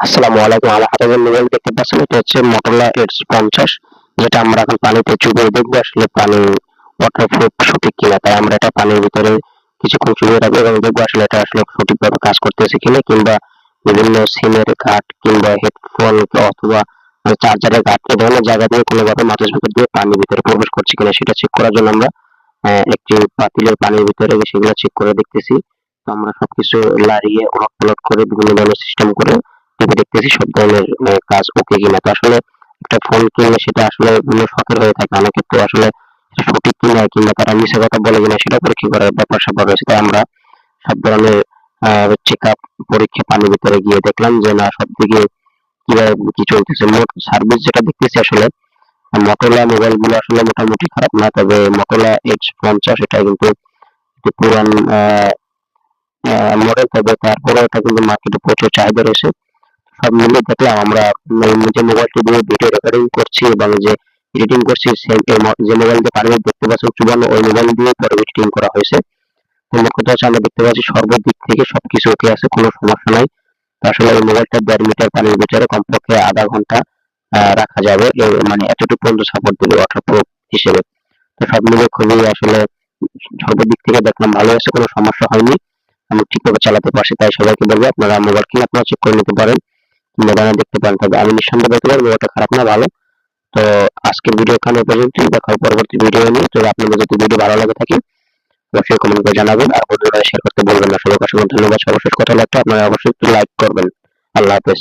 আসসালামু আলাইকুম। আমার হাতে যে মোবাইল দেখতে পাচ্ছেন এটা হচ্ছে Motorola Edge 50, যেটা আমরা এখন পানিতে চুবিয়ে দেখবো আসলে পানি ওয়াটারপ্রুফ সঠিক কিনা। তাই আমরা এটা পানির ভিতরে কিছুক্ষণ চুবিয়ে রাখবো এবং দেখবো আসলে এটা আসলে সঠিকভাবে কাজ করতেছে কিনা, কিংবা বিভিন্ন সিমের গার্ড কিংবা হেডফোন অথবা চার্জারের গার্ড এ ধরনের জায়গা দিয়ে কোনোভাবে মাটির ভিতর দিয়ে পানির ভিতরে প্রবেশ করছে কিনা সেটা চেক করার জন্য আমরা একটি পাতিলের পানির ভিতরে সেগুলো চেক করে দেখতেছি। তো আমরা সবকিছু লাড়িয়ে ওলট-পালট করে বিভিন্ন ধরনের সিস্টেম করে টিপে দেখতেছি সব ধরনের কাজ ওকে কিনা। তো আসলে একটা ফোন কিনলে সেটা আসলে বিভিন্ন শখের হয়ে থাকে। অনেকে তো আসলে সেটা সঠিক কিনা কিংবা তারা মিছে কথা বলে কিনা সেটা পরীক্ষা করার ব্যাপার-স্যাপার রয়েছে। তাই আমরা সব ধরনের চেকআপ পরীক্ষা পানির ভিতরে গিয়ে দেখলাম যে না সবদিকে কিভাবে কি চলতেছে। মোট সার্ভিস যেটা দেখতেছি আসলে Motorola মোবাইল গুলো আসলে মোটামুটি খারাপ না। তবে Motorola Edge 50 এটা কিন্তু একটু পুরান মডেল, তবে তারপরেও এটা কিন্তু মার্কেটে প্রচুর চাহিদা রয়েছে। সব মিলিয়ে দেখলাম আমরা যে মোবাইলটি দিয়ে ভিডিও রেকর্ডিং করছি এবং যে এডিটিং করছি সেম যে মোবাইল দিয়ে পানি দেখতে পাচ্ছি চুবানো ওই মোবাইল দিয়ে পরে এডিটিং করা হয়েছে। তো মোট কথা হচ্ছে আমরা দেখতে পাচ্ছি সর্বদিক থেকে সবকিছু ওকে আছে, কোনো সমস্যা নাই। তো আসলে এই মোবাইলটা 1.5 লিটার পানির ভিতরে কমপক্ষে আধা ঘন্টা রাখা যাবে। মানে এতটুকু পর্যন্ত সাপোর্ট দেবে ওয়াটারপ্রুফ হিসেবে। তো সব মিলিয়ে খুবই আসলে সর্বদিক থেকে দেখলাম ভালো আছে, কোনো সমস্যা হয়নি। আমি ঠিকভাবে চালাতে পারছি। তাই সবাইকে বলবো আপনারা মোবাইল কিনে আপনারা চেক করে নিতে পারেন। মোবাইলে দেখতে পারেন। তবে আমি নিঃসন্দেহে বলতে পারবো মোবাইলটা খারাপ না, ভালো। তো আজকের ভিডিও এখানে এ পর্যন্তই। দেখা হবে পরবর্তী ভিডিও নিয়ে। তবে আপনাদের যদি ভিডিও ভালো লাগে থাকে অবশ্যই কমেন্ট করে জানাবেন আর বন্ধুরা শেয়ার করতে বলবেন না। সবাইকে অসংখ্য ধন্যবাদ। সর্বশেষ কথা হলো একটা, আপনারা অবশ্যই একটু লাইক করবেন। আল্লাহ হাফেজ।